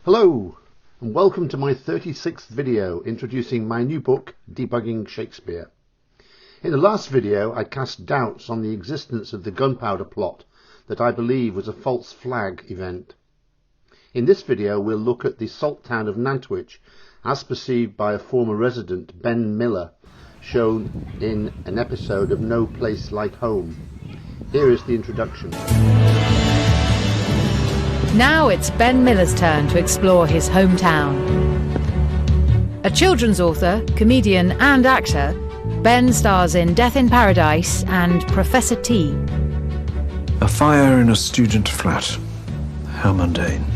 Hello, and welcome to my 36th video introducing my new book, Debugging Shakespeare. In the last video, I cast doubts on the existence of the gunpowder plot that I believe was a false flag event. In this video, we'll look at the salt town of Nantwich as perceived by a former resident, Ben Miller, shown in an episode of No Place Like Home. Here is the introduction. Now it's Ben Miller's turn to explore his hometown. A children's author, comedian and actor, Ben stars in Death in Paradise and Professor T. A fire in a student flat. How mundane.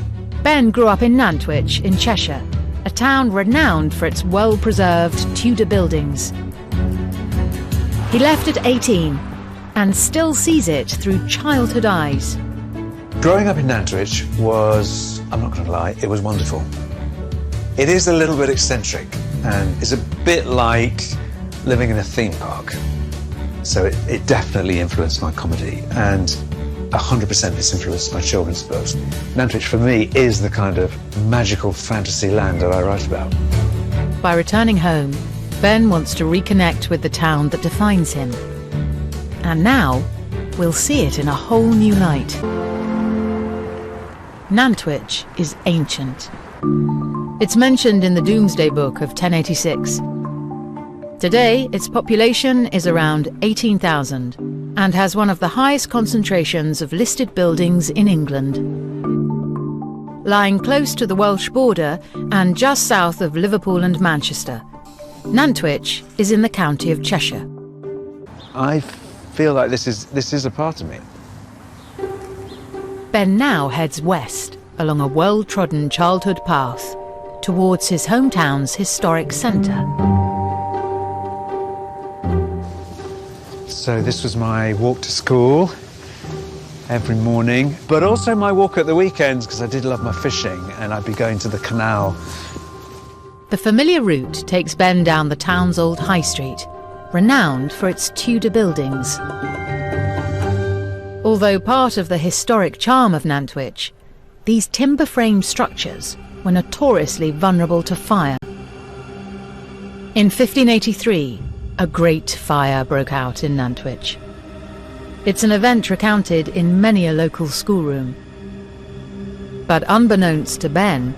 Ben grew up in Nantwich in Cheshire, a town renowned for its well-preserved Tudor buildings. He left at 18 and still sees it through childhood eyes. Growing up in Nantwich was, I'm not going to lie, it was wonderful. It is a little bit eccentric and it's a bit like living in a theme park. So it definitely influenced my comedy and 100% it's influenced my children's books. Nantwich for me is the kind of magical fantasy land that I write about. By returning home, Ben wants to reconnect with the town that defines him. And now, we'll see it in a whole new light. Nantwich is ancient. It's mentioned in the Domesday Book of 1086. Today, its population is around 18,000 and has one of the highest concentrations of listed buildings in England. Lying close to the Welsh border and just south of Liverpool and Manchester, Nantwich is in the county of Cheshire. I feel like this is a part of me. Ben now heads west along a well-trodden childhood path towards his hometown's historic centre. So this was my walk to school every morning, but also my walk at the weekends because I did love my fishing and I'd be going to the canal. The familiar route takes Ben down the town's old high street, renowned for its Tudor buildings. Although part of the historic charm of Nantwich, these timber-framed structures were notoriously vulnerable to fire. In 1583, a great fire broke out in Nantwich. It's an event recounted in many a local schoolroom. But unbeknownst to Ben,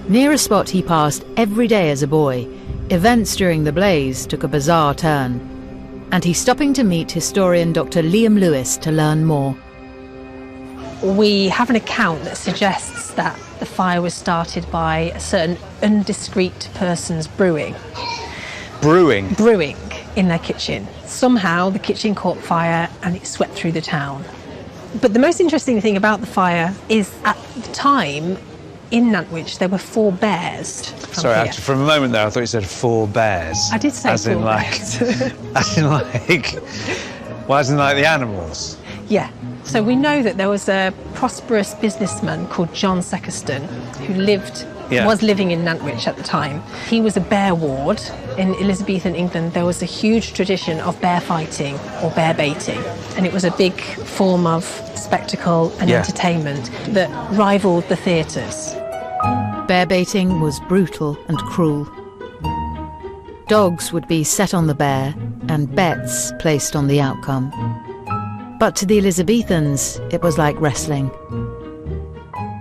near a spot he passed every day as a boy, events during the blaze took a bizarre turn, and he's stopping to meet historian Dr. Liam Lewis to learn more. We have an account that suggests that the fire was started by a certain indiscreet person's brewing. Brewing? Brewing in their kitchen. Somehow the kitchen caught fire and it swept through the town. But the most interesting thing about the fire is at the time, in Nantwich, there were 4 bears. Sorry, actually, for a moment there, I thought you said 4 bears. I did say 4 bears. As in like the animals? Yeah. So we know that there was a prosperous businessman called John Seckerston who was living in Nantwich at the time. He was a bear ward. In Elizabethan England, there was a huge tradition of bear fighting or bear baiting, and it was a big form of spectacle and entertainment that rivaled the theatres. Bear baiting was brutal and cruel. Dogs would be set on the bear and bets placed on the outcome. But to the Elizabethans, it was like wrestling.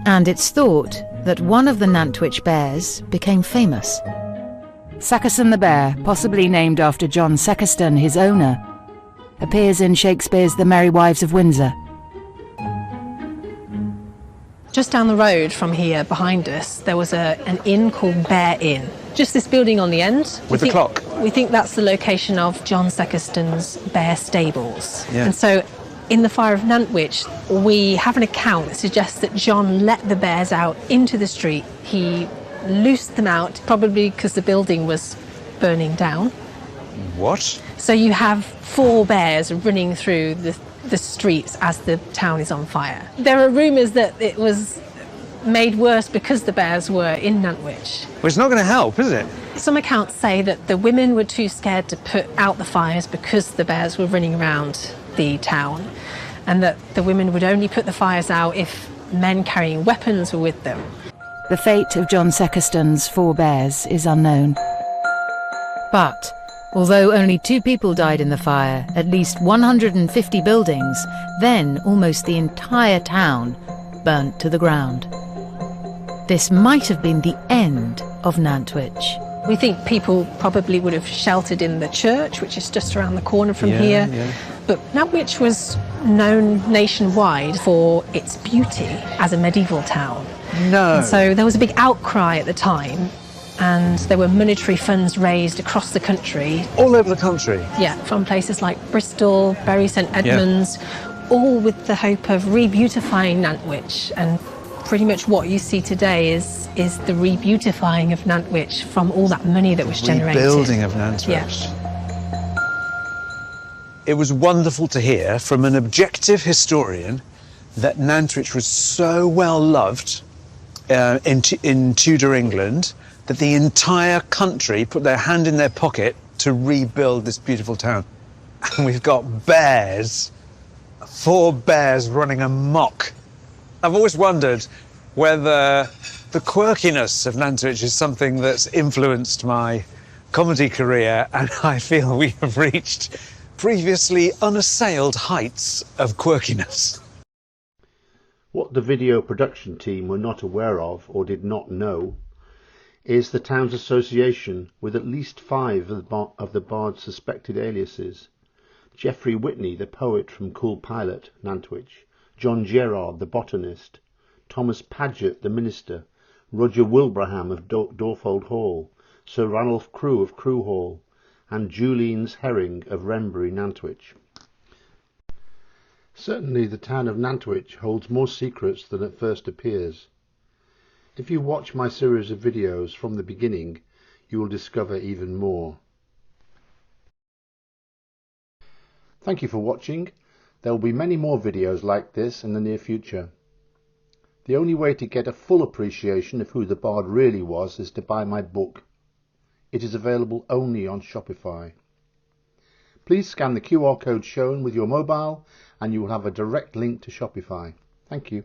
And it's thought that one of the Nantwich bears became famous. Seckerston the bear, possibly named after John Seckerston, his owner, appears in Shakespeare's The Merry Wives of Windsor. Just down the road from here, behind us, there was an inn called Bear Inn. Just this building on the end. With the clock? We think that's the location of John Seckerston's bear stables. Yeah. And so in the fire of Nantwich, we have an account that suggests that John let the bears out into the street. He loosed them out, probably because the building was burning down. What? So you have 4 bears running through the streets as the town is on fire. There are rumours that it was made worse because the bears were in Nantwich. Well, it's not going to help, is it? Some accounts say that the women were too scared to put out the fires because the bears were running around the town, and that the women would only put the fires out if men carrying weapons were with them. The fate of John Seckerston's 4 bears is unknown. But although only 2 people died in the fire, at least 150 buildings, then almost the entire town, burnt to the ground. This might have been the end of Nantwich. We think people probably would have sheltered in the church, which is just around the corner from here. Yeah. But Nantwich was known nationwide for its beauty as a medieval town. No. And so there was a big outcry at the time, and there were monetary funds raised across the country. All over the country? Yeah, from places like Bristol, Bury St Edmunds, all with the hope of re-beautifying Nantwich. And pretty much what you see today is the re-beautifying of Nantwich from all that money that was generated. Rebuilding of Nantwich. Yeah. It was wonderful to hear from an objective historian that Nantwich was so well loved in Tudor England that the entire country put their hand in their pocket to rebuild this beautiful town. And we've got bears, 4 bears running amok. I've always wondered whether the quirkiness of Nantwich is something that's influenced my comedy career, and I feel we have reached previously unassailed heights of quirkiness. What the video production team were not aware of or did not know is the town's association with at least 5 of the bard's suspected aliases. Geoffrey Whitney, the poet from Cool Pilot, Nantwich, John Gerard, the botanist, Thomas Paget, the minister, Roger Wilbraham of Dorfold Hall, Sir Ranulph Crewe of Crewe Hall, and Julien's Herring of Wrenbury, Nantwich. Certainly the town of Nantwich holds more secrets than at first appears. If you watch my series of videos from the beginning, you will discover even more. Thank you for watching. There will be many more videos like this in the near future. The only way to get a full appreciation of who the bard really was is to buy my book. It is available only on Shopify. Please scan the QR code shown with your mobile and you will have a direct link to Shopify. Thank you.